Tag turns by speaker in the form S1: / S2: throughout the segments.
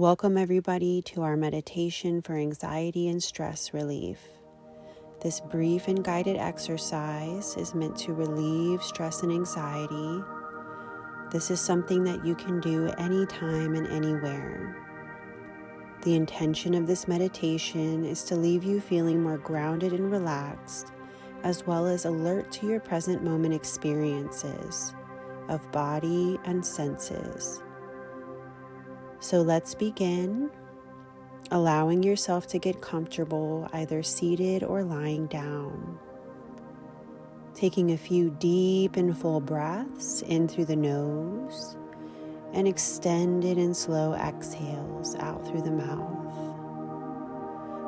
S1: Welcome everybody to our meditation for anxiety and stress relief. This brief and guided exercise is meant to relieve stress and anxiety. This is something that you can do anytime and anywhere. The intention of this meditation is to leave you feeling more grounded and relaxed, as well as alert to your present moment experiences of body and senses. So let's begin, allowing yourself to get comfortable, either seated or lying down. Taking a few deep and full breaths in through the nose and extended and slow exhales out through the mouth.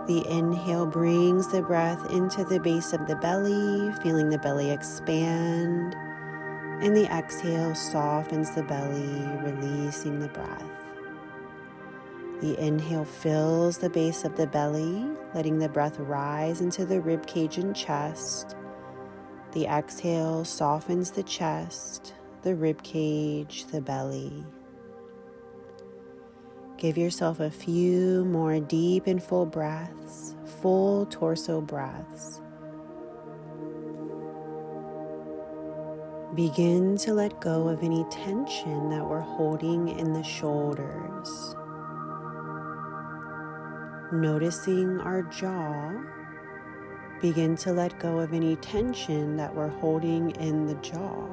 S1: The inhale brings the breath into the base of the belly, feeling the belly expand, and the exhale softens the belly, releasing the breath. The inhale fills the base of the belly, letting the breath rise into the rib cage and chest. The exhale softens the chest, the rib cage, the belly. Give yourself a few more deep and full breaths, full torso breaths. Begin to let go of any tension that we're holding in the shoulders. Noticing our jaw, begin to let go of any tension that we're holding in the jaw.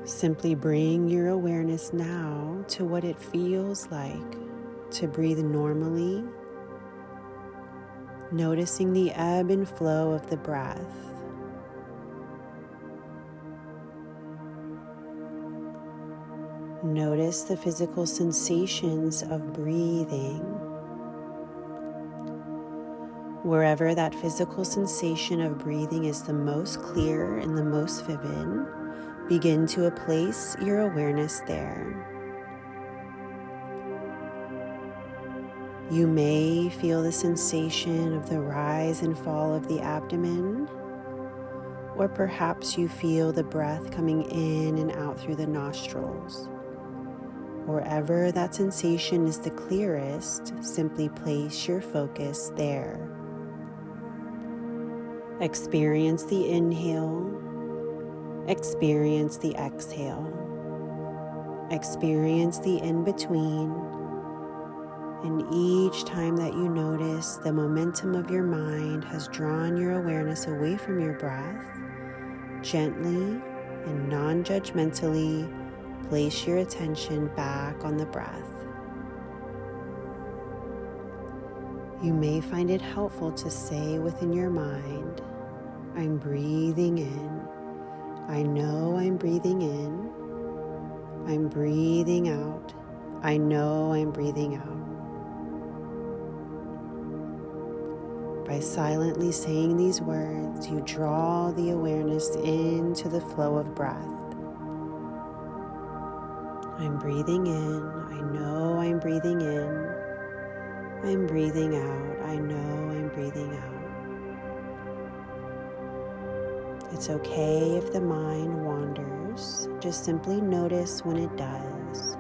S1: Simply bring your awareness now to what it feels like to breathe normally, noticing the ebb and flow of the breath. Notice the physical sensations of breathing. Wherever that physical sensation of breathing is the most clear and the most vivid, begin to place your awareness there. You may feel the sensation of the rise and fall of the abdomen, or perhaps you feel the breath coming in and out through the nostrils. Wherever that sensation is the clearest, simply place your focus there. Experience the inhale, experience the exhale, experience the in-between, and each time that you notice the momentum of your mind has drawn your awareness away from your breath, gently and non-judgmentally place your attention back on the breath. You may find it helpful to say within your mind, I'm breathing in. I know I'm breathing in. I'm breathing out. I know I'm breathing out. By silently saying these words, you draw the awareness into the flow of breath. I'm breathing in. I know I'm breathing in. I'm breathing out. I know I'm breathing out. It's okay if the mind wanders. Just simply notice when it does.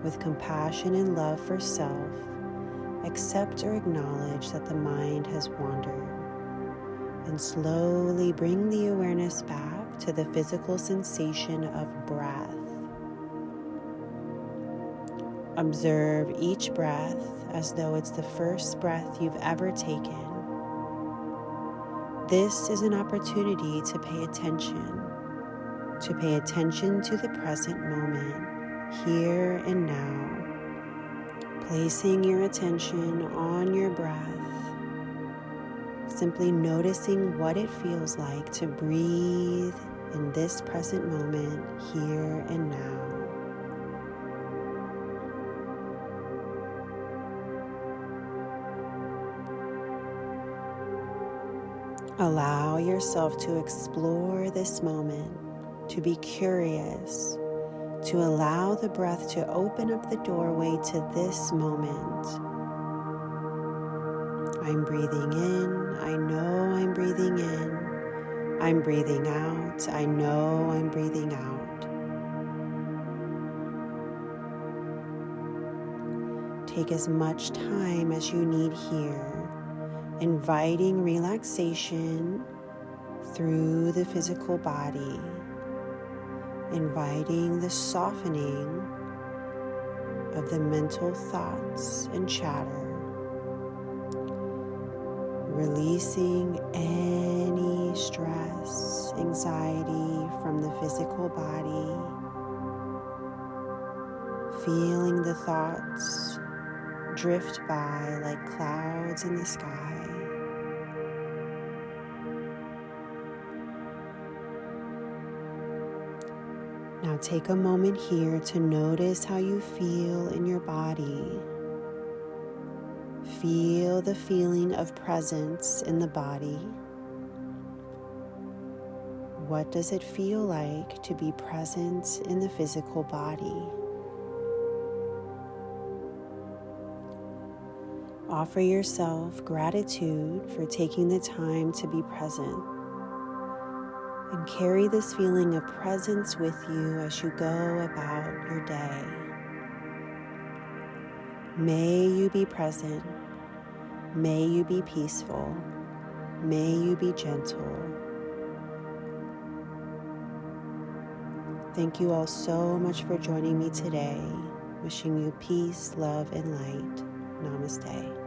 S1: With compassion and love for self, accept or acknowledge that the mind has wandered. And slowly bring the awareness back to the physical sensation of breath. Observe each breath as though it's the first breath you've ever taken. This is an opportunity to pay attention to the present moment, here and now, placing your attention on your breath, simply noticing what it feels like to breathe in this present moment, here and now. Allow yourself to explore this moment, to be curious, to allow the breath to open up the doorway to this moment. I'm breathing in. I know I'm breathing in. I'm breathing out. I know I'm breathing out. Take as much time as you need here, inviting relaxation through the physical body, inviting the softening of the mental thoughts and chatter, releasing any stress, anxiety from the physical body, feeling the thoughts drift by like clouds in the sky. Now take a moment here to notice how you feel in your body. Feel the feeling of presence in the body. What does it feel like to be present in the physical body? Offer yourself gratitude for taking the time to be present, and carry this feeling of presence with you as you go about your day. May you be present. May you be peaceful. May you be gentle. Thank you all so much for joining me today. Wishing you peace, love, and light. Namaste.